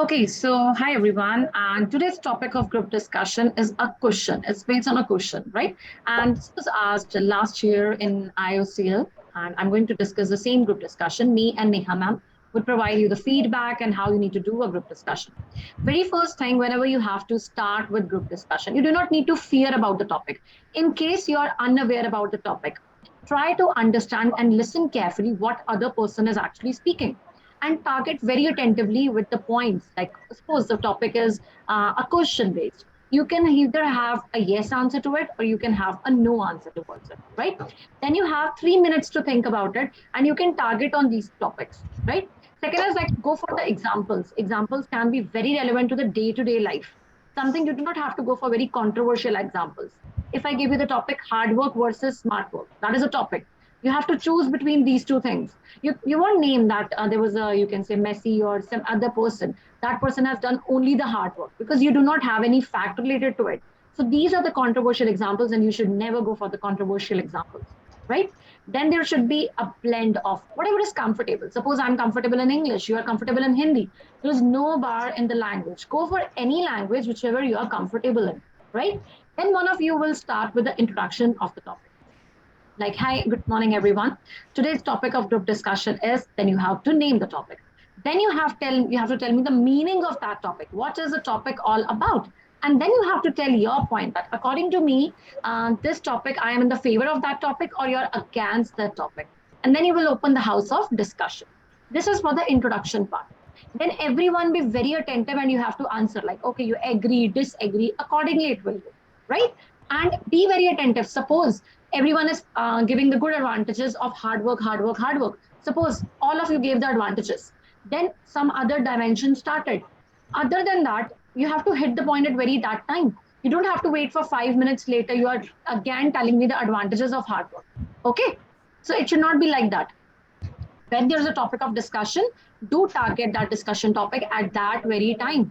Okay, so hi everyone, and today's topic of group discussion is a question. It's based on a question, right? And this was asked last year in IOCL, and I'm going to discuss the same group discussion. Me and Neha ma'am would provide you the feedback and how you need to do a group discussion. Very first thing, whenever you have to start with group discussion, you do not need to fear about the topic. In case you are unaware about the topic, try to understand and listen carefully what other person is actually speaking and target very attentively with the points. Like, suppose the topic is a question based. You can either have a yes answer to it or you can have a no answer towards it, right? Then you have 3 minutes to think about it and you can target on these topics, right? Second is like go for the examples. Examples can be very relevant to the day to day life. Something you do not have to go for very controversial examples. If I give you the topic hard work versus smart work, that is a topic. You have to choose between these two things. You won't name that there was a, you can say, Messi or some other person. That person has done only the hard work because you do not have any fact related to it. So these are the controversial examples, and you should never go for the controversial examples, right? Then there should be a blend of whatever is comfortable. Suppose I'm comfortable in English, you are comfortable in Hindi. There is no bar in the language. Go for any language, whichever you are comfortable in, right? Then one of you will start with the introduction of the topic. Like, hi, good morning, everyone. Today's topic of group discussion is, then you have to name the topic. Then you have to tell me the meaning of that topic. What is the topic all about? And then you have to tell your point that according to me, this topic, I am in the favor of that topic or you're against that topic. And then you will open the house of discussion. This is for the introduction part. Then everyone be very attentive and you have to answer like, okay, you agree, disagree, accordingly it will go, right? And be very attentive. Suppose everyone is giving the good advantages of hard work, hard work, hard work. Suppose all of you gave the advantages. Then some other dimension started. Other than that, you have to hit the point at very that time. You don't have to wait for 5 minutes later. You are again telling me the advantages of hard work. Okay. So it should not be like that. When there's a topic of discussion, do target that discussion topic at that very time.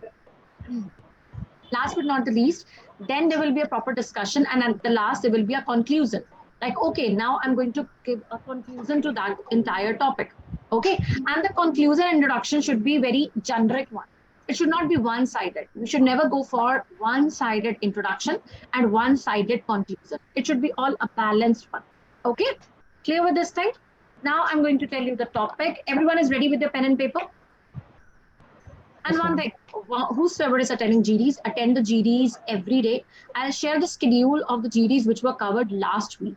Last but not the least, then there will be a proper discussion, and at the last there will be a conclusion. Like, okay, now I'm going to give a conclusion to that entire topic. Okay, and the conclusion introduction should be very generic one. It should not be one-sided. We should never go for one-sided introduction and one-sided conclusion. It should be all a balanced one. Okay, clear with this thing? Now I'm going to tell you the topic. Everyone is ready with their pen and paper? And one thing, whosoever is attending GDs, attend the GDs every day. I'll share the schedule of the GDs which were covered last week.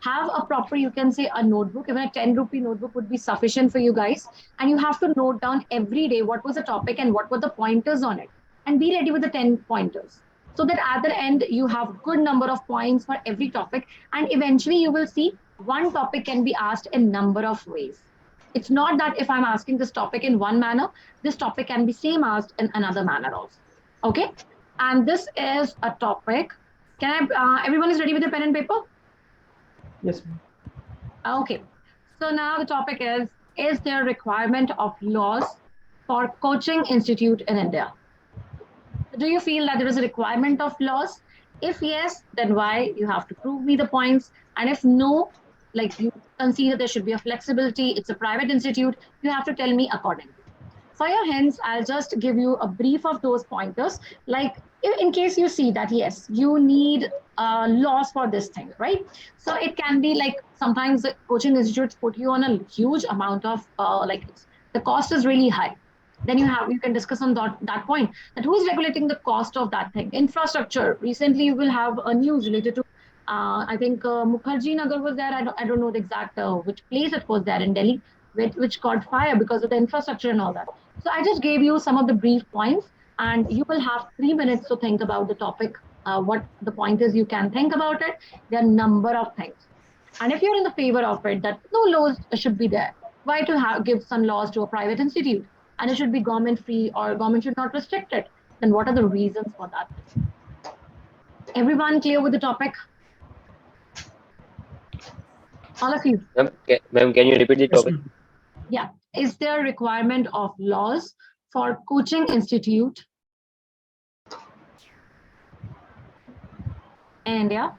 Have a proper, you can say, a notebook. Even a 10 rupee notebook would be sufficient for you guys. And you have to note down every day what was the topic and what were the pointers on it. And be ready with the 10 pointers. So that at the end, you have good number of points for every topic. And eventually you will see one topic can be asked in number of ways. It's not that if I'm asking this topic in one manner, this topic can be same asked in another manner also. Okay. And this is a topic. Can I, everyone is ready with the pen and paper? Yes. Okay. So now the topic is there requirement of laws for coaching institute in India? Do you feel that there is a requirement of laws? If yes, then why? You have to prove me the points. And if no, like you consider there should be a flexibility, it's a private institute, you have to tell me accordingly. For your hints, I'll just give you a brief of those pointers. Like in case you see that, yes, you need laws for this thing, right? So it can be like sometimes the coaching institutes put you on a huge amount of like the cost is really high. Then you can discuss on that point that who is regulating the cost of that thing. Infrastructure. Recently, you will have a news related to I think Mukherjee Nagar was there. I don't know the exact which place it was there in Delhi, which caught fire because of the infrastructure and all that. So I just gave you some of the brief points, and you will have 3 minutes to think about the topic. What the point is, you can think about it. There are a number of things, and if you're in the favor of it, that no laws should be there. Why to give some laws to a private institute, and it should be government free or government should not restrict it? Then what are the reasons for that? Everyone clear with the topic? All of you. Ma'am, can you repeat the topic? Yeah. Is there a requirement of laws for coaching institute in India?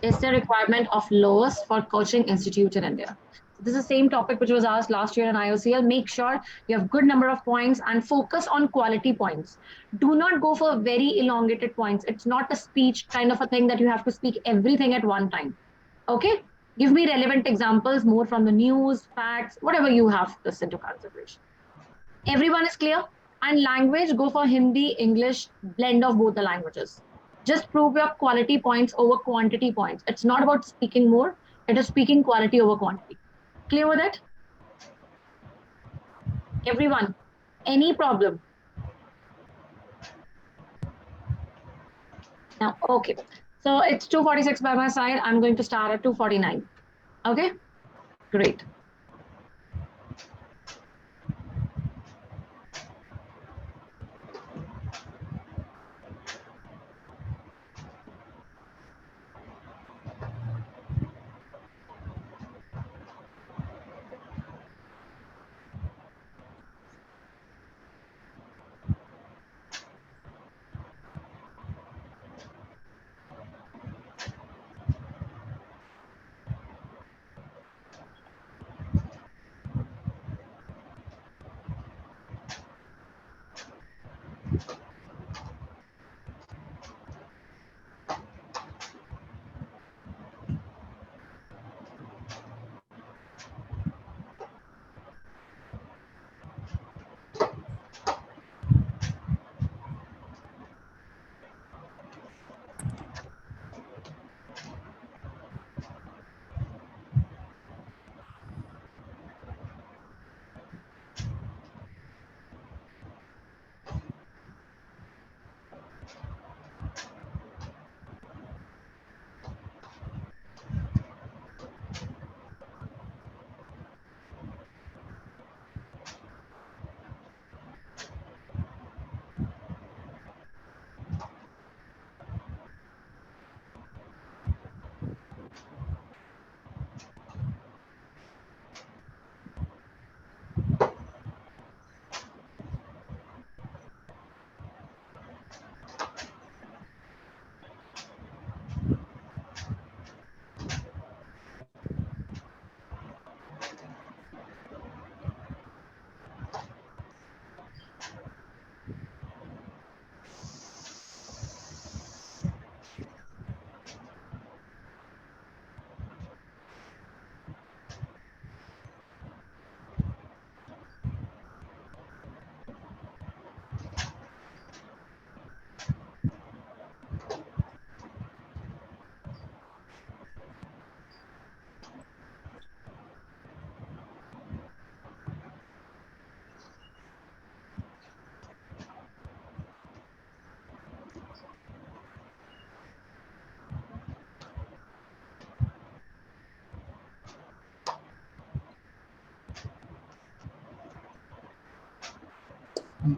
Is there a requirement of laws for coaching institute in India? This is the same topic which was asked last year in IOCL. Make sure you have good number of points and focus on quality points. Do not go for very elongated points. It's not a speech kind of a thing that you have to speak everything at one time. Okay? Give me relevant examples, more from the news, facts, whatever you have this into consideration. Everyone is clear? And language, go for Hindi, English, blend of both the languages. Just prove your quality points over quantity points. It's not about speaking more, it is speaking quality over quantity. Clear with it? Everyone, any problem? Now, okay. So it's 2:46 by my side. I'm going to start at 2:49. Okay, great.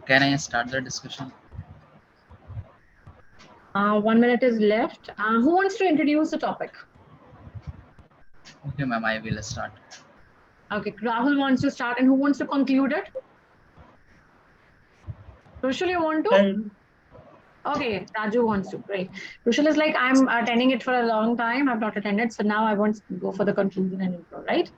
Can I start the discussion? 1 minute is left. Who wants to introduce the topic? Okay, ma'am, I will start. Okay, Rahul wants to start, and who wants to conclude it? Rushal, you want to? Okay, Raju wants to. Great. Rushal is like, I'm attending it for a long time. I've not attended, so now I want to go for the conclusion and intro, right?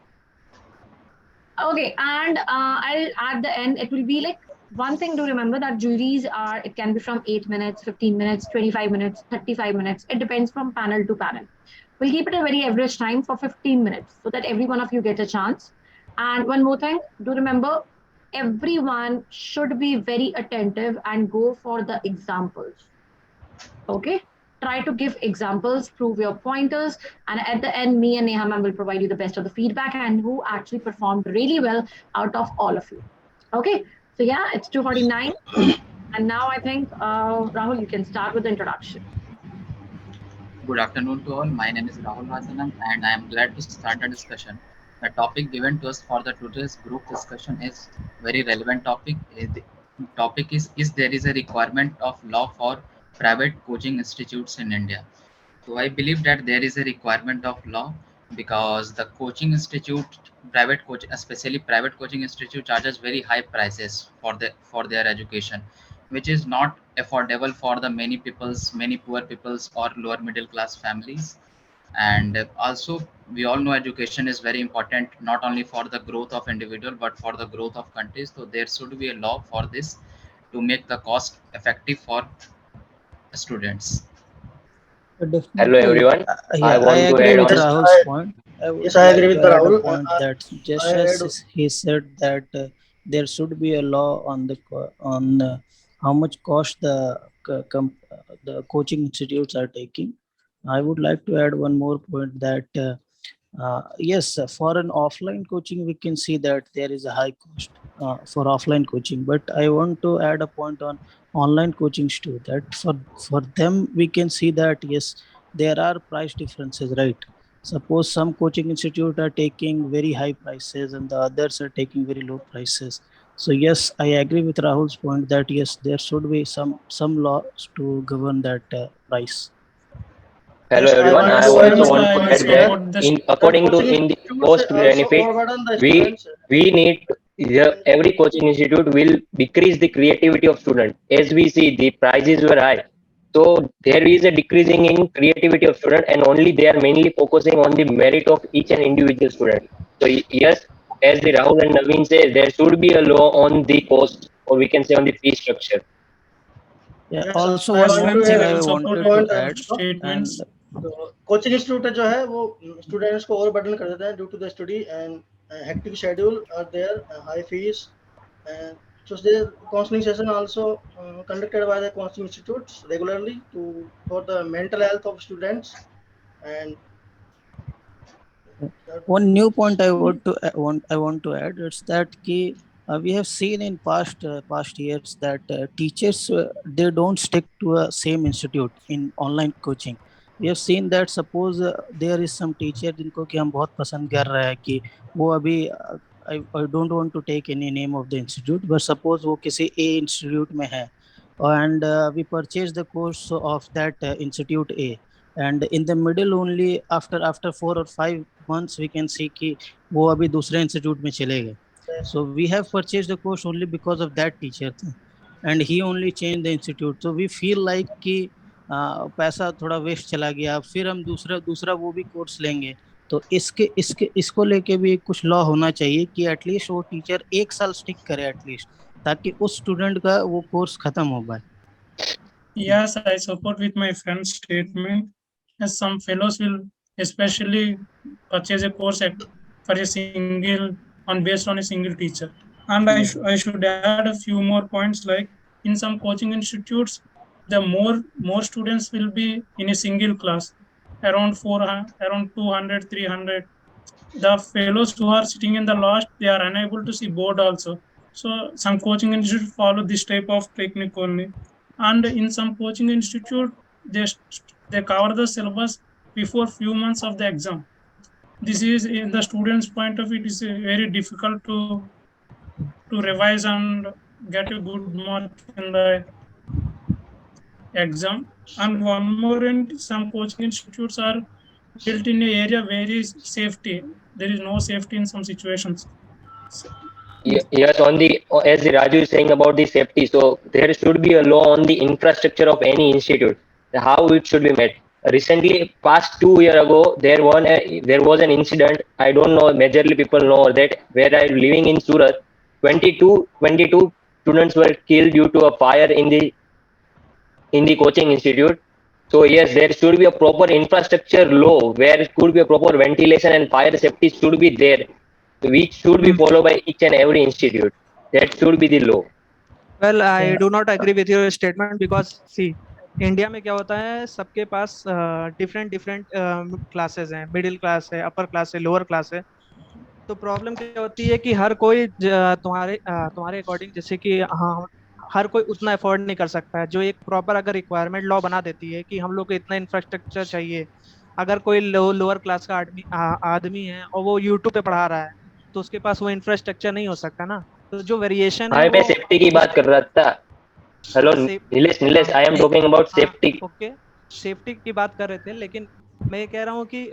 Okay, and I'll at the end, it will be like one thing to remember that juries are, it can be from 8 minutes, 15 minutes, 25 minutes, 35 minutes. It depends from panel to panel. We'll keep it a very average time for 15 minutes so that every one of you get a chance. And one more thing, do remember, everyone should be very attentive and go for the examples. Okay? Try to give examples, prove your pointers, and at the end, me and Neha ma'am will provide you the best of the feedback and who actually performed really well out of all of you. Okay, so yeah, it's 2:49, and now I think, Rahul, you can start with the introduction. Good afternoon to all. My name is Rahul Rajanan, and I am glad to start the discussion. The topic given to us for the today's group discussion is very relevant topic. The topic is there is a requirement of law for private coaching institutes in India. So I believe that there is a requirement of law because the coaching institute, private coach, especially private coaching institute, charges very high prices for their education, which is not affordable for the many poor peoples or lower middle class families. And also we all know education is very important, not only for the growth of individual but for the growth of countries. So there should be a law for this to make the cost effective for students. Hello Definitely, everyone. I I want to agree add with on. Rahul's point. I would Yes, I agree like with to add a Rahul. point that I just add as he said that there should be a law on on how much cost the coaching institutes are taking. I would like to add one more point that yes, for an offline coaching, we can see that there is a high cost for offline coaching. But I want to add a point on online coachings too. That for them, we can see that yes, there are price differences, right? Suppose some coaching institute are taking very high prices and the others are taking very low prices. So yes, I agree with Rahul's point that yes, there should be some laws to govern that price. Hello yes, I everyone. want I to add also one want to point add here that support this. in that according to coaching in the institutes cost also benefit, overburden the we students. we need every coaching institute will decrease the creativity of student. As we see, the prices were high, so there is a decreasing in creativity of student, and only they are mainly focusing on the merit of each and individual student. So yes, as the Rahul and Naveen say, there should be a law on the cost, or we can say on the fee structure. Yeah. Yes, Also, I one want more to Yes, thing add I I will one support wanted to point your add, also. and statements. तो coaching institute जो है वो students को overburden कर देते हैं due to the study and hectic schedule are there, high fees, and so there counseling session also conducted by the counseling institutes regularly to for the mental health of students. And one new point I want to add is that we have seen in past years that teachers they don't stick to a same institute in online coaching. We have seen that suppose there is some teacher जिनको कि हम बहुत पसंद कर रहे हैं कि वो अभी I don't want to take any name of the institute, but suppose वो किसी A institute में है and we purchase the course of that institute A, and in the middle only after 4 or 5 months we can see कि वो अभी दूसरे institute में चले गए. So we have purchased the course only because of that teacher and he only changed the institute. So we feel like कि पैसा थोड़ा वेस्ट चला गया, फिर हम दूसरा दूसरा वो भी कोर्स लेंगे. तो इसको लेके भी कुछ लॉ होना चाहिए कि एटलीस्ट वो टीचर 1 साल स्टिक करे एटलीस्ट, ताकि उस स्टूडेंट का वो कोर्स खत्म हो पाए. Yes, I support with my friend's statement. As some fellows will especially purchase a course for a single on based on a single teacher. And I should add a few more points like in some coaching institutes, the more students will be in a single class, around 400, around 200, 300. The fellows who are sitting in the last, they are unable to see board also. So some coaching institute follow this type of technique only. And in some coaching institute, they they cover the syllabus before few months of the exam. This is in the student's point of view, it is very difficult to revise and get a good mark in the exam. And one more, in some coaching institutes are built in an area where is safety. There is no safety in some situations. So, Yes, on the as the Raju is saying about the safety, so there should be a law on the infrastructure of any institute, how it should be met. Recently, past 2 years ago, there was an incident. I don't know, majorly people know that where I'm living in Surat, 22 students were killed due to a fire in the coaching institute. So yes, there should be a proper infrastructure law where it could be a proper ventilation and fire safety should be there, which should be followed by each and every institute. That should be the law. Well, I Yeah. do not agree with your statement because see, India में क्या होता है, सबके पास different different classes हैं, middle class है, upper class है, lower class है. तो प्रॉब्लम क्या होती है कि हर कोई तुम्हारे अकॉर्डिंग, जैसे कि हाँ, हर कोई उतना अफोर्ड नहीं कर सकता है. जो एक प्रॉपर अगर रिक्वायरमेंट लॉ बना देती है कि हम लोग को इतना इंफ्रास्ट्रक्चर चाहिए, अगर कोई लोअर क्लास का आदमी है और वो यूट्यूब पे पढ़ा रहा है, तो उसके पास वो इंफ्रास्ट्रक्चर नहीं हो सकता ना. तो जो वेरिएशन है हाँ, मैं वो सेफ्टी की बात कर रहा था. हेलो सेफ नीलेश, हाँ आई एम टॉकिंग अबाउट हाँ सेफ्टी. ओके, सेफ्टी की बात कर रहे थे, लेकिन मैं ये कह रहा हूँ कि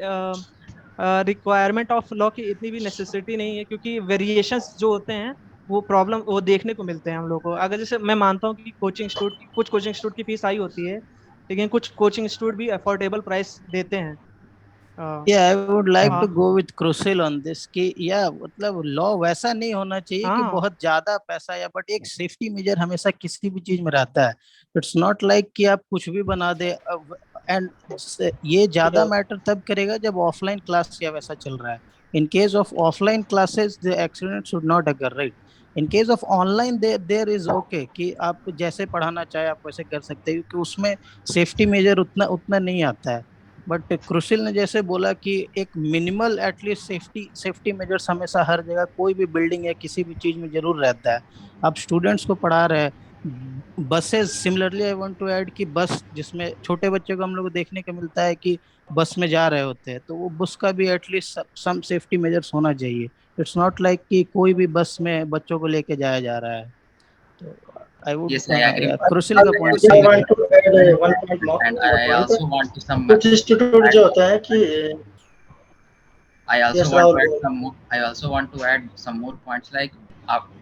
रिक्वायरमेंट ऑफ लॉ की इतनी भी नेसेसिटी नहीं है, क्योंकि वेरिएशंस जो होते हैं वो प्रॉब्लम वो देखने को मिलते हैं हम लोग को. अगर जैसे मैं मानता हूँ कि कुछ कोचिंग इंस्टीट्यूट की फीस हाई होती है, लेकिन कुछ कोचिंग इंस्टीट्यूट भी अफोर्डेबल प्राइस देते हैं. Yeah, I would like to हाँ go with Crucial on this कि या मतलब लॉ वैसा नहीं होना चाहिए कि हाँ बहुत ज्यादा पैसा या बट एक सेफ्टी मेजर हमेशा किसी भी चीज में रहता है. इट्स नॉट लाइक कि आप कुछ भी बना दे. एंड ये ज्यादा मैटर तब करेगा जब ऑफलाइन क्लास या वैसा चल रहा है. In case of offline classes the accident should not occur, right. In case of online there is okay कि आप जैसे पढ़ाना चाहे आप वैसे कर सकते हैं क्योंकि उसमें सेफ्टी मेजर उतना उतना नहीं आता है. बट क्रुशिल ने जैसे बोला कि एक minimal at least safety safety measures हमेशा हर जगह कोई भी बिल्डिंग या किसी भी चीज में जरूर रहता है. आप स्टूडेंट्स को पढ़ा रहे हैं. Buses similarly I want to add कि बस जिसमें छोटे बच्चों को हम लोग को देखने को मिलता है कि बस में जा रहे होते हैं तो वो बस का भी एटलीस्ट सम सेफ्टी मेजर्स होना चाहिए. इट्स नॉट लाइक कि कोई भी बस में बच्चों को लेके जाया जा रहा है. तो I would Yes, I agree. क्रुशिल का पॉइंट I सही want है. to add one point more. And I also want to some कुछ इंस्टीट्यूट जो होता है कि I also yes, want Rahul, to add go. some more. I also want to add some more points. Like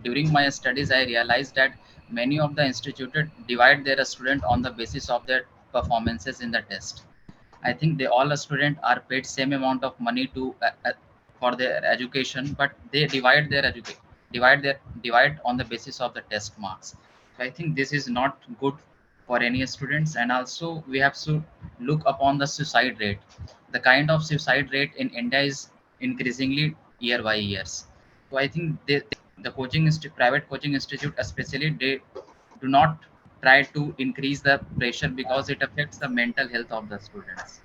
during my studies, I realized that many of the institutes divide their student on the basis of their performances in the test. I think they all students are paid same amount of money to for their education, but they divide their education divide on the basis of the test marks. So I think this is not good for any students, and also we have to look upon the suicide rate. The kind of suicide rate in India is increasingly year by years. So I think the private coaching institute especially, they do not try to increase the pressure because it affects the mental health of the students.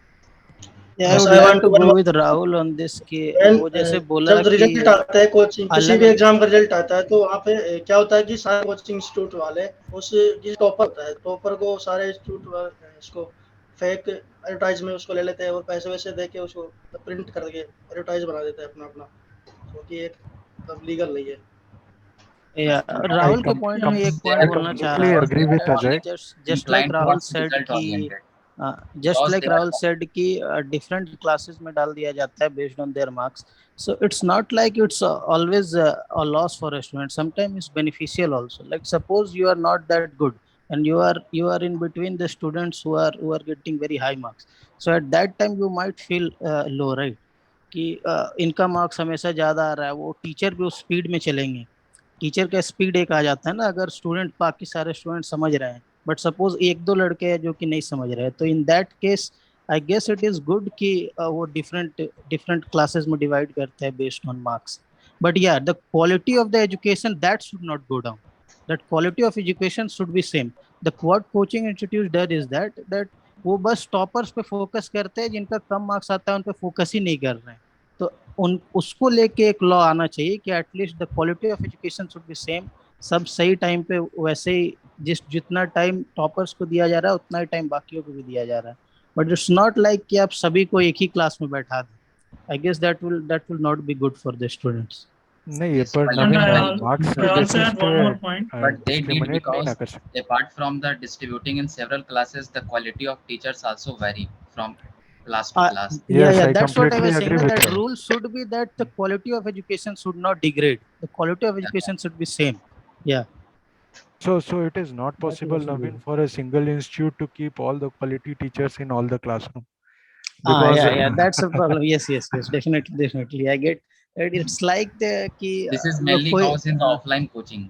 Yeah, I Yes, would I like want to to one go more. with Rahul on this कि When, वो जैसे बोला जब कि result आता है coaching किसी अलग भी एग्जाम का रिजल्ट आता है तो वहाँ पे क्या होता है कि सारे कोचिंग इंस्टीट्यूट वाले उस जिस टॉपर होता है टॉपर को सारे इंस्टीट्यूट इसको फेक एडवर्टाइज में उसको ले लेते हैं और पैसे वैसे दे के उसको प्रिंट करके एडवर्टाइज बना देते हैं अपना अपना, क्योंकि एक लीगल नहीं है. या राहुल के पॉइंट में एक पॉइंट बोलना चाह रहा है agree with Ajay. Just like Inclined Rahul towards said result कि oriented just because like they Rahul are said कि डिफरेंट क्लासेस में डाल दिया जाता है based on their marks. So it's not like it's always a loss for a student. Sometimes it's beneficial also. Like suppose you are not that good and you are in between the students who are getting very high marks. So at that time you might feel low, right? कि इनका marks हमेशा ज्यादा आ रहा है. वो teacher भी उस speed में चलेंगे. टीचर का स्पीड एक आ जाता है ना अगर स्टूडेंट बाकी सारे स्टूडेंट समझ रहे हैं बट सपोज एक दो लड़के हैं जो कि नहीं समझ रहे हैं तो in that case I guess it is good कि वो डिफरेंट डिफरेंट क्लासेस में डिवाइड करते हैं बेस्ड ऑन मार्क्स. बट या the quality of the education that should not go down. That quality of education should be same. The what coaching institute does is that वो बस toppers पे focus करते हैं. जिनका कम marks आता है उन पे फोकस ही नहीं कर रहे हैं. तो उन उसको लेके एक लॉ आना चाहिए कि at least the quality of education should be same. सब सही टाइम पे वैसे ही जितना टाइम टॉपर्स को दिया जा रहा है उतना ही टाइम बाकियों को भी दिया जा रहा है. बट इट्स नॉट लाइक कि आप सभी को एक ही क्लास में बैठा दें. I guess that will not be good for the students. नहीं Yes, पर but And Naveen I marks के also बेसिस add one पे more point. but they did discriminate नहीं ना because कर सकते. apart from the distributing in several classes, the quality of teachers also vary from class to class. Yes, I That's what I completely was saying. agree with That you. rule should be that the quality of education should not degrade. The quality of education should be same. Yeah. So it is not That possible, was the Naveen, rule. for a single institute to keep all the quality teachers in all the classroom. Yeah. That's a problem. Yes. Definitely. I get it. It's like the कि This is mainly कोई caused in the offline coaching.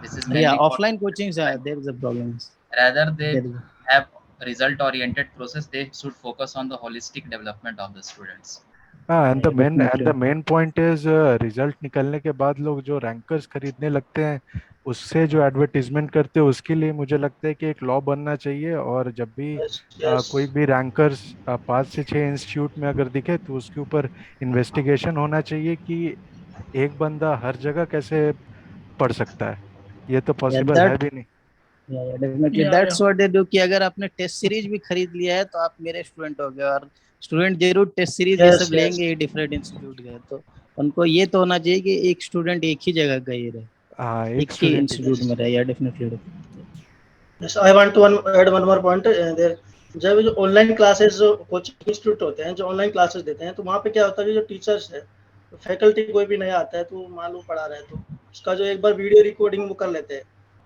This is mainly caused offline in coachings offline. there is a problem. Rather they There is have result oriented process, they should focus on the holistic development of the students. And definitely. the main point is result निकलने के बाद लोग जो rankers खरीदने लगते हैं उससे जो एडवर्टीजमेंट करते हैं उसके लिए मुझे लगता है कि एक लॉ बनना चाहिए. और जब भी Yes. कोई भी रैंकर्स 5 से 6 इंस्टीट्यूट में अगर दिखे तो उसके ऊपर इन्वेस्टिगेशन होना चाहिए कि एक बंदा हर जगह कैसे पढ़ सकता है. ये तो पॉसिबल है भी नहीं. definitely. That's what they do कि अगर आपने टेस्ट सीरीज भी खरीद लिया है तो आप मेरे स्टूडेंट हो गए. और स्टूडेंट जरूर टेस्ट सीरीज ये सब लेंगे डिफरेंट इंस्टीट्यूट गए तो उनको ये तो होना चाहिए कि एक स्टूडेंट एक ही जगह गए रहे. हाँ, एक ही इंस्टीट्यूट में रहे. या definitely. Yes, I want to add one more point there. जब जो ऑनलाइन क्लासेस जो कोचिंग इंस्टीट्यूट होते हैं जो ऑनलाइन क्लासेस देते हैं तो वहाँ पे क्या होता है कि जो टीचर्स है तो फैकल्टी कोई भी नया आता है तो मान लो पढ़ा रहा है तो उसका जो एक बार वीडियो रिकॉर्डिंग वो कर लेते हैं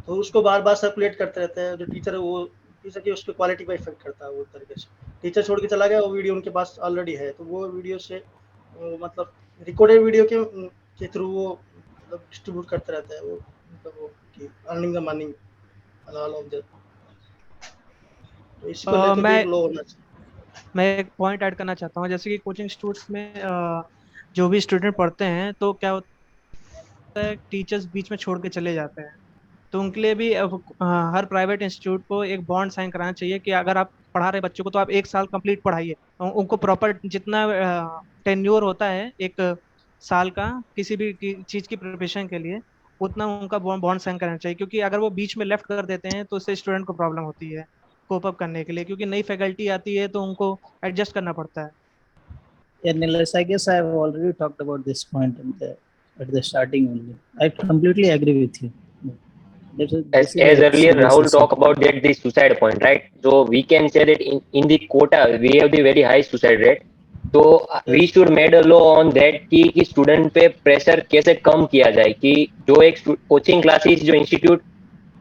तो उसको बार बार सर्कुलेट करते रहते हैं. जो टीचर है वो टीचर की उसकी क्वालिटी पर इफेक्ट करता है वो तरीके से। टीचर छोड़ के चला गया, वो वीडियो उनके पास ऑलरेडी है, तो वो वीडियो से मतलब रिकॉर्डेड वीडियो के थ्रू वो मतलब डिस्ट्रीब्यूट करते रहते हैं, वो मतलब वो कि earning the money all of that. तो इसको लेके भी एक लो होना चाहिए। मैं एक पॉइंट ऐड करना चाहता हूँ, जैसे कि कोचिंग इंस्टीट्यूट्स में जो भी स्टूडेंट पढ़ते हैं तो क्या होता है, टीचर्स बीच में छोड़ के चले जाते हैं, तो उनके लिए भी हर प्राइवेट इंस्टीट्यूट को एक बॉन्ड साइन कराना चाहिए कि अगर आप पढ़ा रहे बच्चों को तो आप 1 साल कंप्लीट पढ़ाइए, उनको प्रॉपर जितना टेन्योर होता है 1 साल का किसी भी चीज़ की प्रिपरेशन के लिए, उतना उनका बॉन्ड साइन करना चाहिए, क्योंकि अगर वो बीच में लेफ्ट कर देते हैं तो उससे स्टूडेंट को प्रॉब्लम होती है कोप अप करने के लिए, क्योंकि नई फैकल्टी आती है तो उनको एडजस्ट करना पड़ता है। Yeah, Nilesh, I guess I have already talked about this point at the starting only. I completely agree with you. As earlier Rahul talked about that the suicide point, right? So we can say that in the quota we have the very high suicide rate. तो we should made a law on that कि student पे pressure कैसे कम किया जाए, कि जो एक coaching classes जो इंस्टीट्यूट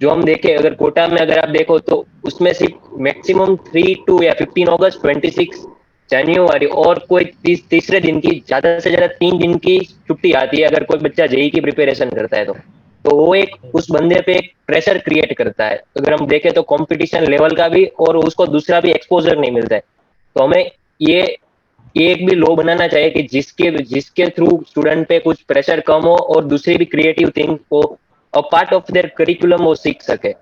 जो हम देखे, अगर कोटा में अगर आप देखो तो उसमें सिर्फ मैक्सिमम 3 to या 15 अगस्त 26 जनवरी और कोई तीसरे दिन की ज्यादा से ज्यादा 3 दिन की छुट्टी आती है अगर कोई बच्चा जेई की प्रिपरेशन करता है तो वो एक उस बंदे पे एक प्रेशर क्रिएट करता है। अगर हम देखें तो कंपटीशन लेवल का भी और उसको दूसरा भी एक्सपोजर नहीं मिलता है। तो हमें ये एक भी लॉ बनाना चाहिए कि जिसके थ्रू स्टूडेंट पे कुछ प्रेशर कम हो और दूसरी भी क्रिएटिव थिंग को a part of their curriculum वो सीख सके।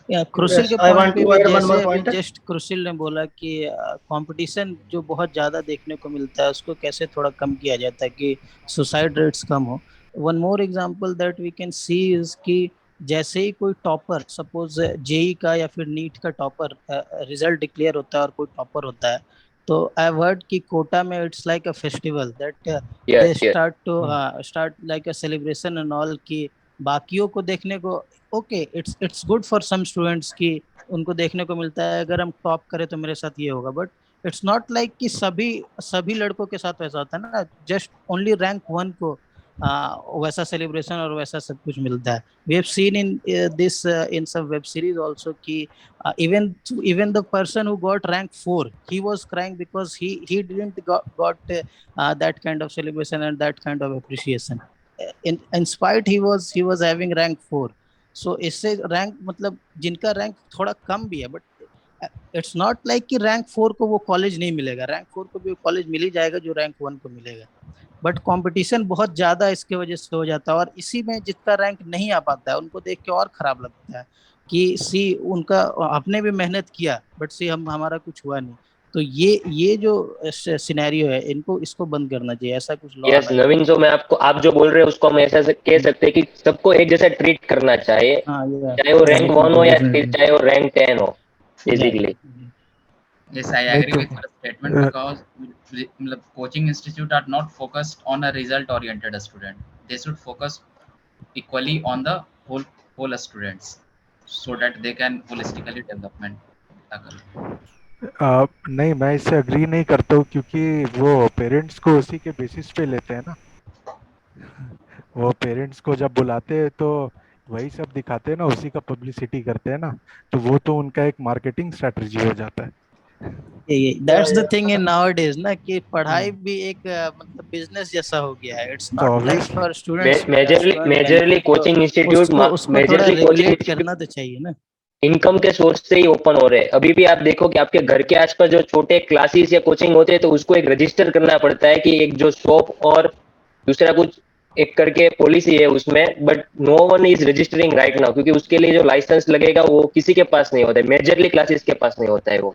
क्रुशिल के पॉइंट पे भी जैसे अभी जस्ट क्रुशिल ने बोला कि कंपटीशन जो बहुत ज्यादा देखने को मिलता है उसको कैसे थोड़ा कम किया जाए ताकि सुसाइड रेट्स कम हो। One more example that we can see is कि जैसे ही कोई टॉपर, सपोज जेई का या फिर नीट का टॉपर रिजल्ट डिक्लेयर होता है और कोई टॉपर होता है, तो आई हैव हर्ड कि कोटा में it's like a festival that they start like a celebration and all, कि बाकियों को देखने को okay it's good for some students कि उनको देखने को मिलता है अगर हम टॉप करें तो मेरे साथ ये होगा, बट इट्स नॉट लाइक कि सभी लड़कों के साथ वैसा होता है ना, जस्ट ओनली रैंक 1 को वैसा सेलिब्रेशन और वैसा सब कुछ मिलता है। We have seen in this in some web series also कि even the person who got rank 4 he was crying because he didn't got that kind of celebration and that kind of appreciation in spite he was having rank 4। so इससे rank मतलब जिनका rank थोड़ा कम भी है, but it's not like कि rank 4 को वो college नहीं मिलेगा, रैंक 4 को भी कॉलेज मिल ही जाएगा जो रैंक 1 को मिलेगा, बट कंपटीशन बहुत ज्यादा इसके वजह से हो जाता है और इसी में जितना रैंक नहीं आ पाता है उनको देख के और खराब लगता है कि सी उनका आपने भी मेहनत किया बट सी हमारा कुछ हुआ नहीं। तो ये जो सिनेरियो है इसको बंद करना चाहिए, ऐसा कुछ लॉ। यस नवीन, जो मैं आपको आप जो बोल रहे हैं उसको हम ऐसा कह सकते हैं कि सबको एक जैसा ट्रीट करना चाहिए, चाहे वो रैंक 1 हो या फिर चाहे वो रैंक 10 हो basically. Yes, I agree with your statement because coaching institute are not focused on a result oriented student. They should focus equally on the whole students so that they can holistically development. नहीं, मैं इससे agree नहीं करता हूँ क्योंकि वो parents को उसी के बेसिस पे लेते हैं ना। वो पेरेंट्स को जब बुलाते हैं तो वही सब दिखाते हैं ना, उसी का पब्लिसिटी करते हैं ना, तो वो तो उनका एक मार्केटिंग स्ट्रेटजी हो जाता है। That's the thing in nowadays ना कि पढ़ाई भी एक मतलब बिजनेस जैसा हो गया है। It's not like for students majorly coaching institute majorly coaching करना तो चाहिए ना, इनकम के सोर्स से ही ओपन हो रहे हैं। अभी भी आप देखो कि आपके घर के आसपास जो छोटे क्लासेस या कोचिंग होते हैं तो उसको एक रजिस्टर करना पड़ता है कि एक जो शॉप और दूसरा कुछ एक करके पॉलिसी है उसमें, but no one is registering right now, क्योंकि उसके लिए जो लाइसेंस लगेगा वो किसी के पास नहीं होता है, मेजरली क्लासेस के पास नहीं होता है वो।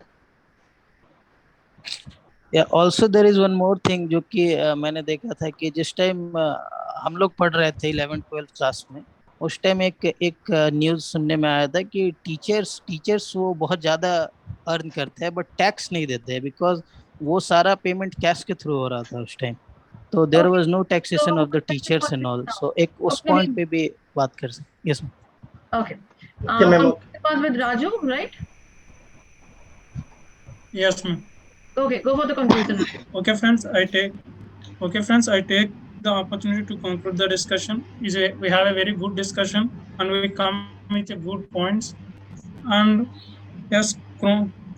Also there is one more thing जो कि मैंने देखा था कि जिस टाइम हम लोग पढ़ रहे थे 11th-12th क्लास में, उस टाइम एक न्यूज़ सुनने में आया था कि टीचर्स वो बहुत ज़्यादा अर्न करते हैं बट टैक्स नहीं देते हैं बिकॉज वो सारा पेमेंट कैश के थ्रू हो रहा था उस टाइम, तो there was no taxation of the teachers and all. So एक उस पॉइंट पे भी बात कर सकते। Yes okay, with Raju, right? Yes, ma'am. Okay, go for the conclusion. Okay, friends, I take the opportunity to conclude the discussion. We have a very good discussion and we come with a good points. And yes,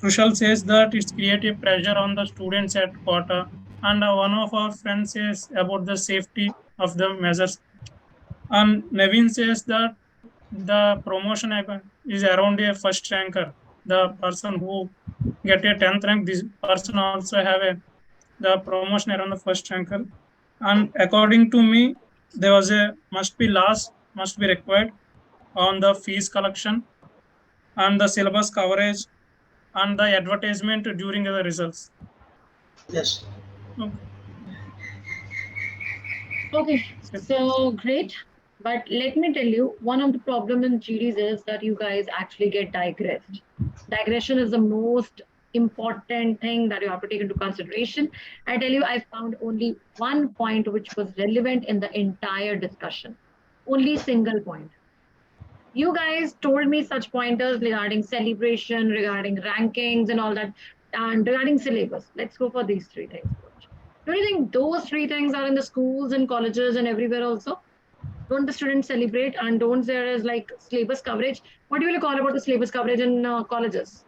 crucial says that it's creative pressure on the students at quota. And one of our friends says about the safety of the measures. And Naveen says that the promotion is around a first ranker. The person who get a 10th rank, this person also have the promotion around the first ranker. And according to me, there was a must be required on the fees collection and the syllabus coverage and the advertisement during the results. Yes. Okay, so great. But let me tell you, one of the problem in GDs is that you guys actually get digressed. Digression is the most important thing that you have to take into consideration. I tell you, I found only one point which was relevant in the entire discussion. Only single point. You guys told me such pointers regarding celebration, regarding rankings and all that, and regarding syllabus. Let's go for these three things. Do you think those three things are in the schools and colleges and everywhere also? Don't the students celebrate, and don't there is like syllabus coverage? What do you call about the syllabus coverage in colleges?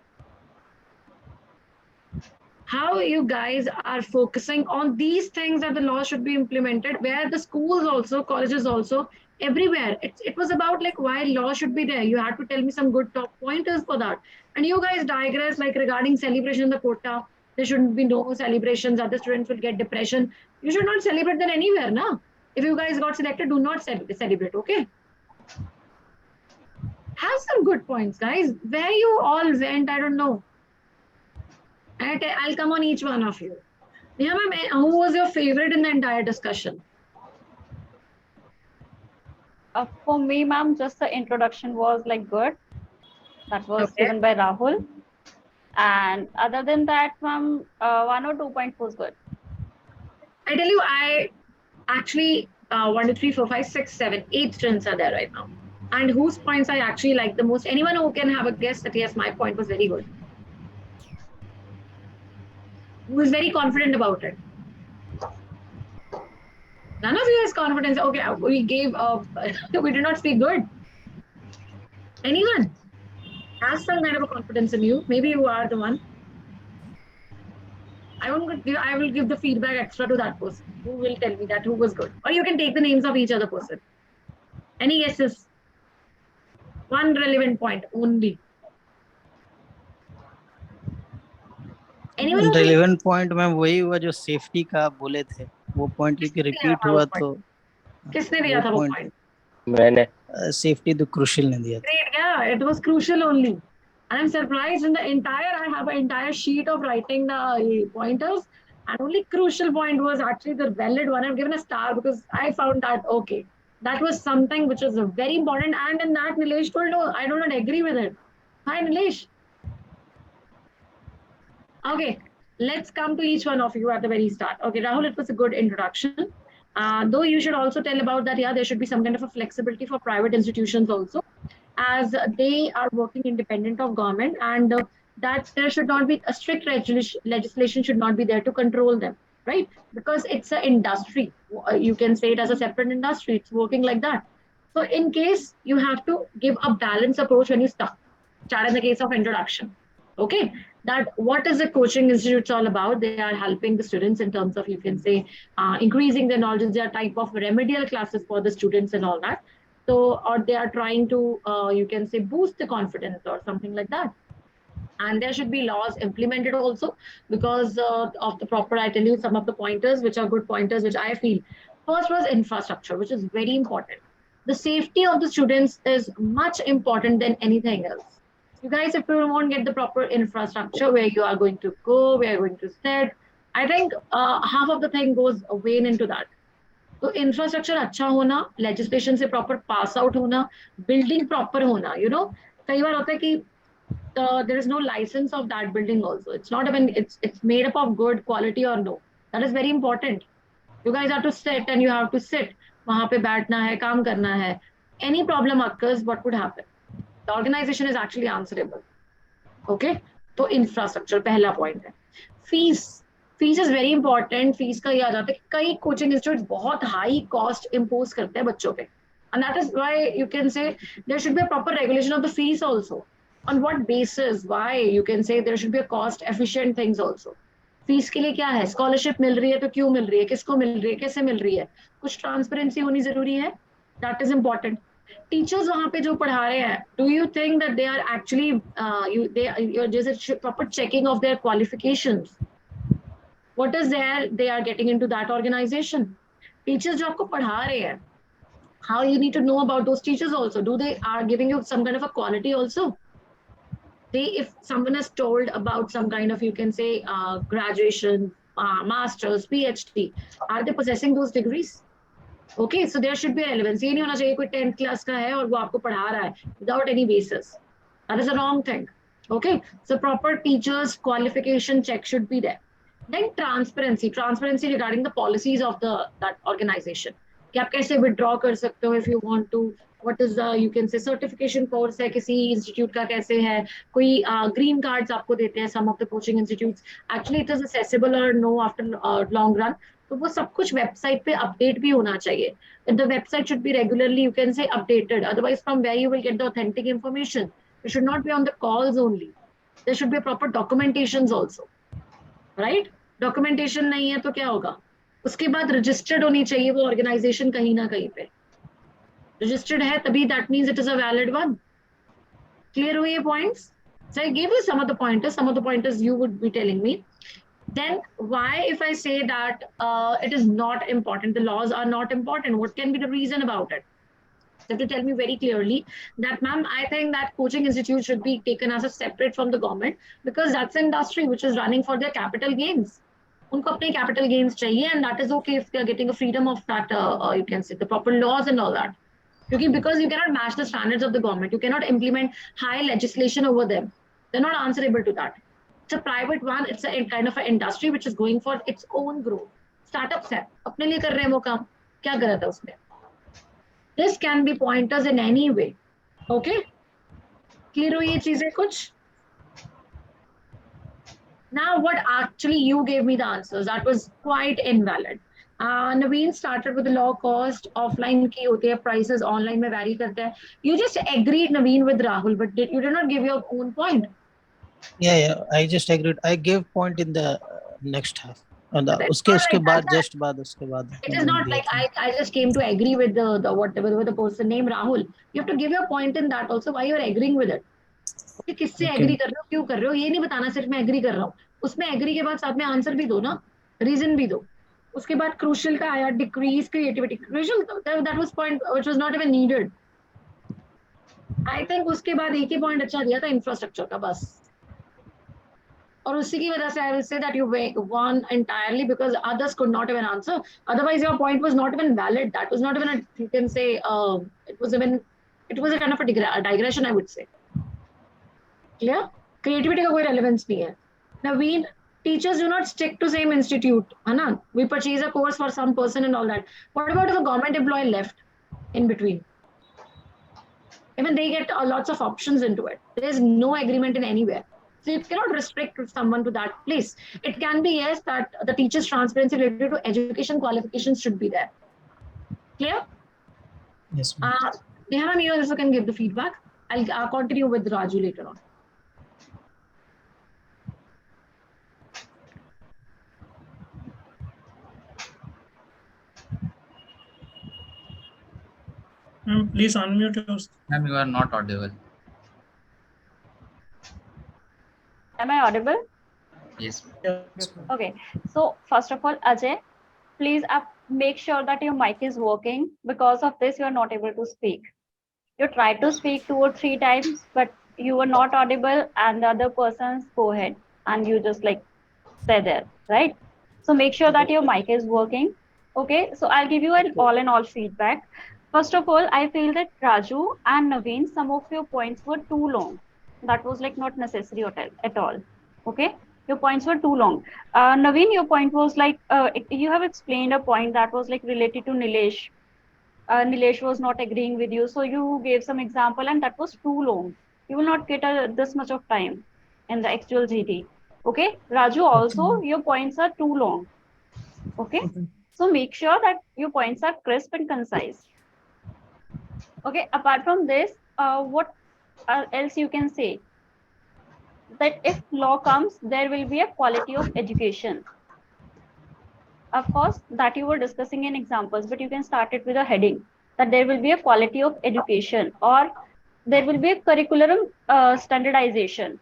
How you guys are focusing on these things that the law should be implemented, where the schools also, colleges also, everywhere. It was about like why law should be there. You had to tell me some good top pointers for that. And you guys digress like regarding celebration in the quota. There shouldn't be no celebrations. Other students will get depression. You should not celebrate that anywhere, na? If you guys got selected, do not celebrate, okay? Have some good points, guys. Where you all went, I don't know. I'll come on each one of you. Yeah, ma'am, who was your favorite in the entire discussion? For me, ma'am, just the introduction was like good. That was given by Rahul. And other than that, ma'am, 1 or 2 points was good. I tell you, I actually 1, 2, 3, 4, 5, 6, 7, 8 students are there right now. And whose points I actually like the most? Anyone who can have a guess that yes, my point was very good. Who is very confident about it? None of you has confidence. Okay, we gave we did not speak good. Anyone has some kind of a confidence in you? Maybe you are the one. I will give the feedback extra to that person who will tell me that who was good. Or you can take the names of each other person. Any guesses? One relevant point only. Anyone relevant point ma'am वही हुआ जो safety का आप बोले थे वो point क्योंकि repeat हुआ तो किसने दिया था वो पॉइंट? मैंने सेफ्टी तो क्रूशियल ने दिया था. Great, yeah, it was crucial only. And I'm surprised in the entire, I have an entire sheet of writing the pointers, and only crucial point was actually the valid one. I've given a star because I found that, okay, that was something which was very important. And in that, Nilesh told, no, I do not agree with it. Hi, Nilesh. Okay, let's come to each one of you at the very start. Okay, Rahul, it was a good introduction. Though you should also tell about that, yeah, there should be some kind of a flexibility for private institutions also, as they are working independent of government, and that there should not be a strict legislation should not be there to control them, right? Because it's an industry. You can say it as a separate industry. It's working like that. So in case you have to give a balanced approach when you start in the case of introduction. Okay, that what is the coaching institutes all about? They are helping the students in terms of, you can say, increasing their knowledge. They are type of remedial classes for the students and all that. So, or they are trying to, you can say, boost the confidence or something like that. And there should be laws implemented also because of the proper, I tell you some of the pointers, which are good pointers, which I feel. First was infrastructure, which is very important. The safety of the students is much important than anything else. You guys, if you won't get the proper infrastructure, where you are going to go, where you're going to sit, I think half of the thing goes away into that. So infrastructure अच्छा होना, legislation से proper pass out होना, building proper होना, you know, कई बार होता है कि there is no license of that building also. It's not even, it's made up of good quality or no. That is very important. You guys have to sit and you have to sit. वहाँ पे बैठना है, काम करना है. Any problem occurs, what would happen? The organization is actually answerable. Okay? So infrastructure, पहला point है. Fees is very important. Fees का ये आ जाता है कि कई coaching institutes बहुत high cost impose करते हैं बच्चों पे. And that is why you can say there should be a proper regulation of the fees also. On what basis? Why? You can say there should be a cost efficient things also. Fees के लिए क्या है, scholarship मिल रही है तो क्यों मिल रही है, किसको मिल रही है, कैसे मिल रही है, कुछ ट्रांसपेरेंसी होनी जरूरी है. That is important. टीचर्स वहां पे जो पढ़ा रहे हैं, do you think that they are actually जैसे proper checking of their qualifications, what is there they are getting into that organization. Teachers जो आपको पढ़ा रहे हैं, how you need to know about those teachers also. Do they are giving you some kind of a quality also? They, if someone is told about some kind of, you can say, graduation, masters, PhD, are they possessing those degrees? Okay, so there should be relevance. ये नहीं होना चाहिए कोई 10th class का है और वो आपको पढ़ा रहा है without any basis. That is a wrong thing. Okay, so proper teachers qualification check should be there. Then transparency regarding the policies of that organization. कि आप कैसे withdraw कर सकते हो if you want to. What is the, you can say, certification course है किसी institute का, कैसे है, कोई green cards आपको देते हैं some of the coaching institutes. Actually it is accessible or no after long run. तो वो सब कुछ website पे update भी होना चाहिए. The website should be regularly, you can say, updated. Otherwise, from where you will get the authentic information? You should not be on the calls only. There should be a proper documentations also. Right. Documentation नहीं है तो क्या होगा, उसके बाद registered होनी चाहिए वो ऑर्गेनाइजेशन कहीं ना कहीं पे. रजिस्टर्ड है तभी that means it is a valid one. Clear हुए ये points? So I gave you some of the pointers you would be telling me. Then why, if I say that it is not important, the laws are not important, what can be the reason about it? You have to tell me very clearly that, ma'am, I think that coaching institutes should be taken as a separate from the government, because that's an industry which is running for their capital gains. उनको अपने capital gains चाहिए, and that is okay if they are getting a freedom of that, you can say, the proper laws and all that. Because you cannot match the standards of the government, you cannot implement high legislation over them. They're not answerable to that. It's a private one, it's a kind of an industry which is going for its own growth. Startups है, अपने लिए कर रहे हैं वो काम, क्या गलत है उसमें? This can be pointers in any way. Okay? Clear हुई ये चीजें कुछ? Now, what actually you gave me the answers, that was quite invalid. Naveen started with the low cost, offline की होती है, prices online में vary करते हैं. You just agreed, Naveen, with Rahul, but you did not give your own point. Yeah, I just agreed. I gave point in the next half. And उसके बाद it is not like I just came to agree with the whatever with the person named Rahul. You have to give your point in that also, why you are agreeing with it. कि किससे agree कर रहे हो, क्यों कर रहे हो, ये नहीं बताना सिर्फ मैं एग्री कर रहा हूँ. उसमें एग्री के बाद साथ में आंसर भी दो ना, रीजन भी दो. उसके बाद क्रूशियल का आया, decrease creativity. Crucial that was point which was not even needed. I think उसके बाद एक ही पॉइंट अच्छा दिया था, इंफ्रास्ट्रक्चर का, बस. और उसी की वजह से I will say that you won entirely, because others could not even answer. Otherwise your point was not even valid. That was not even a, you can say, it was a kind of a digression, I would say. Clear? Creativity का कोई relevance नहीं है. Naveen, teachers do not stick to same institute, है ना? We purchase a course for some person and all that. What about if a government employee left in between? Even they get lots of options into it. There is no agreement in anywhere. So you cannot restrict someone to that place. It can be, yes, that the teacher's transparency related to education qualifications should be there. Clear? Yes. Neha, you also can give the feedback. I'll continue with Raju later on. Please unmute yourself. Ma'am, you are not audible. Am I audible? Yes. Okay. So first of all, Ajay, please make sure that your mic is working. Because of this, you are not able to speak. You tried to speak 2 or 3 times, but you were not audible, and the other persons go ahead and you just like stay there, right? So make sure that your mic is working. Okay. So I'll give you an all-in-all feedback. First of all, I feel that Raju and Naveen, some of your points were too long. That was like not necessary at all. Okay, your points were too long. Naveen, your point was like you have explained a point that was like related to Nilesh. Nilesh was not agreeing with you, so you gave some example, and that was too long. You will not get this much of time in the actual GT. Okay, Raju, also your points are too long. Okay, so make sure that your points are crisp and concise. Okay, apart from this, what else you can say? that if law comes, there will be a quality of education. Of course, that you were discussing in examples, but you can start it with a heading that there will be a quality of education, or there will be a curriculum standardization.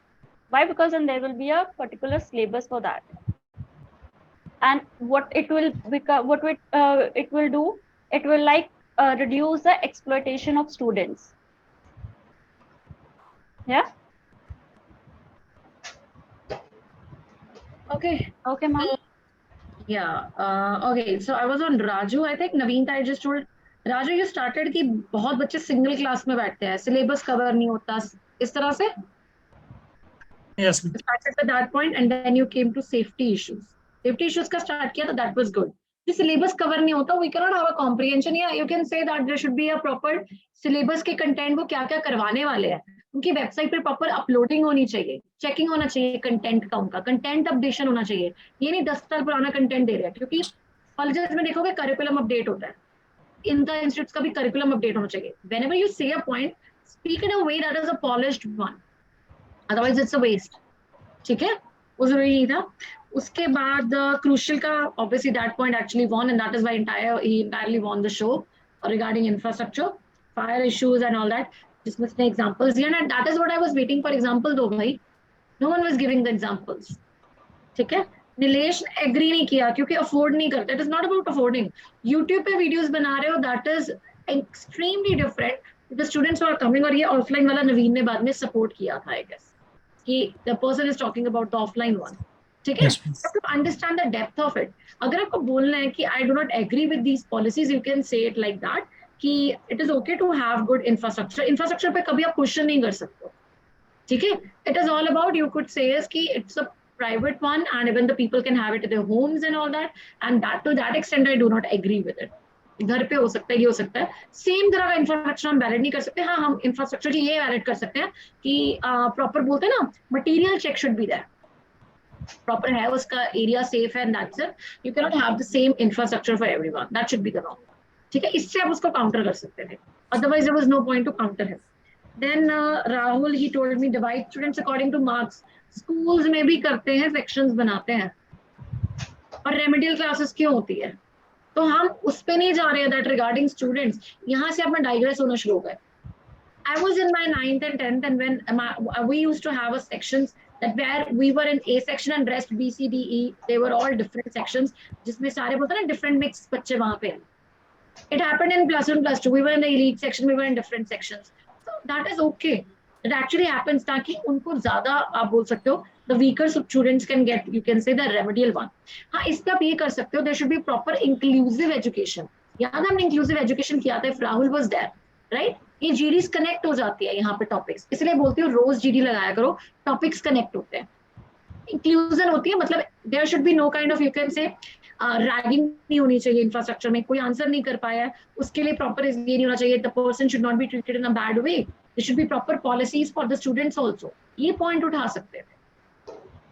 Why? Because then there will be a particular syllabus for that. And what it will become, what it will do, it will like reduce the exploitation of students. Yeah. Okay. Okay, ma'am. Yeah. Okay. So I was on Raju. I think Naveen I just told Raju you started कि बहुत बच्चे single class में बैठते हैं, syllabus cover नहीं होता इस तरह से. Yes. You started with that point and then you came to safety issues. Safety issues का start किया तो that was good. The syllabus cover नहीं होता, we cannot have a comprehension. Yeah, you can say that there should be a proper syllabus के content वो क्या क्या करवाने वाले हैं. उनकी वेबसाइट पर प्रॉपर अपलोडिंग होनी चाहिए, चेकिंग होना चाहिए कंटेंट का, उनका कंटेंट अपडेशन होना चाहिए. ये नहीं 10 साल पुराना कंटेंट दे रहे हैं, क्योंकि कॉलेजेस में देखोगे करिकुलम अपडेट होता है, इनका इंस्टीट्यूट्स का भी करिकुलम अपडेट होना चाहिए. Whenever you say a point, speak in a way that is a polished one. Otherwise it's a waste. ठीक है, वो जरूरी नहीं था. उसके बाद क्रूशियल का obviously that point actually won, and that is why he entirely won the show regarding infrastructure, fire issues and all that. जिसमें उसने examples दिया, and that is what I was waiting for example दो भाई. No one was giving the examples. ठीक है, Nilesh agree नहीं किया क्योंकि अफोर्ड नहीं करते. It is not about affording. YouTube पे वीडियोस बना रहे हो, that is extremely different. The students are coming, और ये ऑफलाइन वाला नवीन ने बाद में सपोर्ट किया था आई गेस, कि the person is talking about the offline one. ठीक है, to understand the depth of it. अगर आपको बोलना है कि I do not agree with these policies, you can say it like that कि it is okay to have good infrastructure. Infrastructure पे कभी आप क्वेश्चन नहीं कर सकते. ठीक है, it is all about, you could say कि it's a private one and even the people can have it in their homes and all that, and that to that extent I do not agree with it. घर पे हो सकता है, ये हो सकता है. सेम तरह का इंफ्रास्ट्रक्चर हम वैलिड नहीं कर सकते. हाँ, हम इंफ्रास्ट्रक्चर की ये वैलिड कर सकते हैं कि प्रॉपर बोलते हैं ना, material check should be there, proper है, उसका एरिया सेफ है, and that's it. You can not have the same infrastructure for everyone, that should be the norm. ठीक है, इससे आप उसको काउंटर कर सकते थे, otherwise there was no point to counter him. Then Rahul ही told me divide students according to marks. Schools में भी करते हैं, सेक्शंस बनाते हैं, और रेमेडियल क्लासेस क्यों होती है, तो हम उस पे नहीं जा रहे हैं. दैट रिगार्डिंग स्टूडेंट्स, यहाँ से अपना डाइग्रेस होना शुरू हो गए. I was in my 9th and 10th, and when we used to have a sections that where we were in A section and rest B, C, D, E, they were all different sections, जिसमें सारे बोलते हैं ना different mix बच्चे वहाँ पे. It happened in +1, +2. We were in the elite section, we were in different sections. So that is okay. It actually happens ताकि उनको ज्यादा आप बोल सकते हो, the weaker students can get, you can say, the remedial one. हाँ, इस पे आप ये कर सकते हो, there should be proper inclusive education. याद है हमने inclusive education किया था, if Rahul was there, right? ये GDs connect हो जाती है यहाँ पे topics, इसलिए बोलती हूँ रोज GD लगाया करो, topics connect होते हैं, inclusion होती है. मतलब there should be no kind of, you can say, ragging नहीं होनी चाहिए इंफ्रास्ट्रक्चर में. कोई आंसर नहीं कर पाया है, उसके लिए प्रॉपर ये नहीं होना चाहिए, the person should not be treated in a bad way. There should be proper policies for the students also. ये पॉइंट उठा सकते हैं.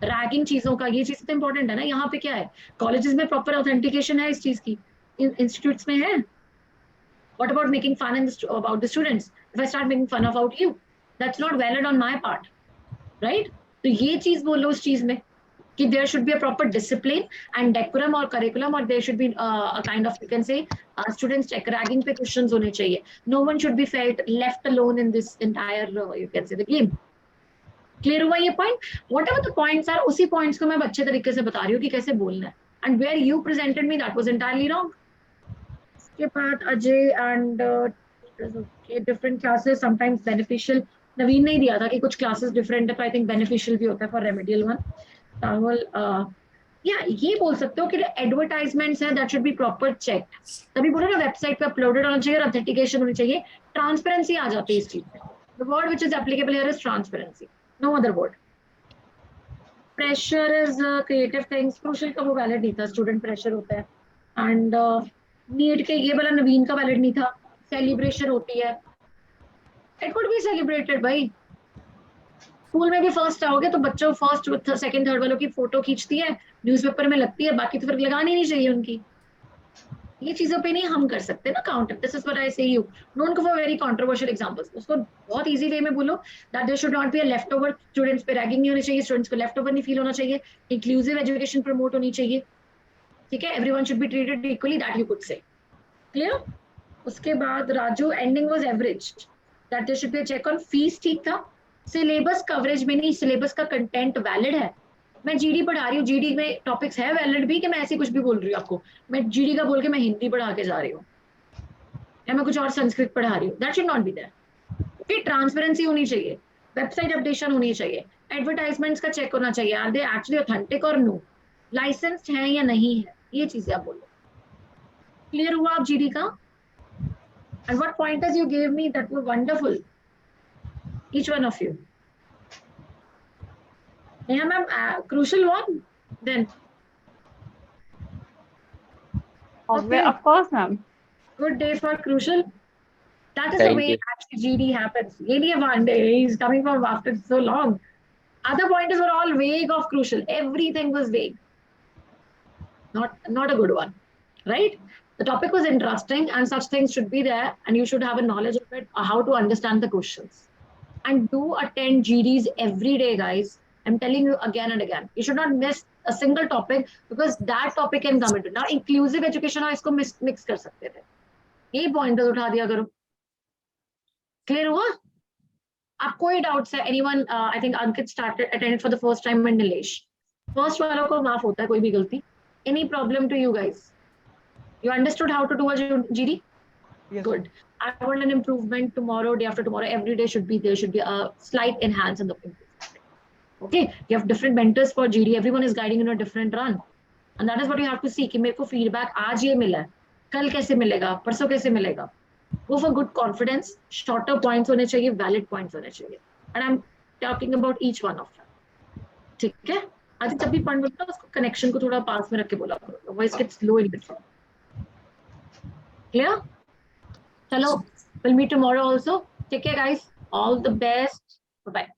रैगिंग चीजों का, ये चीज तो इंपॉर्टेंट है ना. यहाँ पे क्या है, कॉलेजेस में प्रॉपर ऑथेंटिकेशन है इस चीज की, इंस्टीट्यूट्स में है. What about making fun about the students? If I start making fun about you, that's not valid on my part, right? तो ये चीज बोलो उस चीज में कि there should be a proper discipline and decorum or curriculum, or there should be a kind of, you can say, students check, ragging पे questions होने चाहिए. No one should be felt left alone in this entire, you can say, the game. Clear हुआ ये point? Whatever the points are, उसी points को मैं अच्छे तरीके से बता रही हूँ कि कैसे बोलना है. And where you presented me, that was entirely wrong. उसके बाद Ajay and different classes sometimes beneficial. नवीन ने दिया था कि कुछ classes different है, तो I think beneficial भी होता है for remedial one. राहुल, या ये बोल सकते हो कि एडवर्टाइजमेंट्स है, that should be proper checked. तभी बोलो ना, वेबसाइट पे अपलोडेड होना चाहिए, ऑथेंटिकेशन होनी चाहिए, ट्रांसपेरेंसी आ जाती है इस चीज में. The word which is applicable here is transparency, no other word. Pressure is creative things. Crucial का वो वैलिड नहीं था, स्टूडेंट प्रेशर होता है. एंड नीट के ये वाला नवीन का वैलिड नहीं था. सेलिब्रेशन होती है, इट कुड बी सेलिब्रेटेड भाई. स्कूल में भी फर्स्ट आओगे तो बच्चों फर्स्ट सेकंड थर्ड वालों की फोटो खींचती है, न्यूज़पेपर में लगती है, बाकी तो फिर लगानी नहीं चाहिए उनकी. ये चीजों पे नहीं हम कर सकते ना counter. This is what I say you. Don't go for very controversial examples. उसको बहुत इजी वे में बोलो that there should not be a left over. Students पे रैगिंग नहीं होनी चाहिए, स्टूडेंट्स को लेफ्ट ओवर नहीं फील होना चाहिए, इंक्लूसिव एजुकेशन प्रमोट होनी चाहिए. ठीक है, everyone should be treated equally, that you could say. Clear. उसके बाद Raju, ending was average, that there should be a check on fees. ठीक था. सिलेबस कवरेज में नहीं, सिलेबस का कंटेंट वैलिड है. मैं जीडी पढ़ा रही हूँ, जीडी में टॉपिक्स है वैलिड भी, कि मैं ऐसे कुछ भी बोल रही हूँ आपको. मैं जीडी का बोल के मैं हिंदी पढ़ा के जा रही हूँ, या मैं कुछ और संस्कृत पढ़ा रही हूँ. That should not be there. फिर ट्रांसपेरेंसी होनी चाहिए, वेबसाइट अपडेशन होनी चाहिए, एडवर्टाइजमेंट्स का चेक होना चाहिए, आर दे एक्चुअली ऑथेंटिक और नो, लाइसेंस्ड है या नहीं है, ये चीजें आप बोलो. क्लियर हुआ आप जीडी का? And what pointers you gave me, that were wonderful, each one of you. Yeah, ma'am, crucial one then. Okay. Of course, ma'am. Good day for crucial. That is Thank the way you. actually GD happens. Really, one day he's coming from after so long. Other pointers were all vague of crucial. Everything was vague. Not a good one, right? The topic was interesting, and such things should be there, and you should have a knowledge of it, how to understand the questions. And do attend GDs every day, guys. I'm telling you again and again. You should not miss a single topic, because that topic can come into. Now, inclusive education और इसको mix कर सकते थे. ये pointers उठा दिया करो. Clear हुआ? आप कोई doubts है? Anyone? I think Ankit attended for the first time and Nilesh. First वालों को माफ होता है कोई भी गलती. Any problem to you guys? You understood how to do a GD? Yes. Good. I want an improvement tomorrow, day after tomorrow. Every day should be there. Should be a slight enhance in the improvement. Okay. You have different mentors for GD. Everyone is guiding in a different run, and that is what you have to see. कि मेरे को feedback आज ये मिला है, कल कैसे मिलेगा, परसों कैसे मिलेगा. Go for good confidence. Shorter points होने चाहिए, valid points होने चाहिए. And I'm talking about each one of them. ठीक है? आज जब भी पढ़ बोलता उसको connection को थोड़ा पास में रख के बोला करो. Voice gets low in between. Clear? Hello, we'll meet tomorrow also. Take care, guys. All the best. Bye-bye.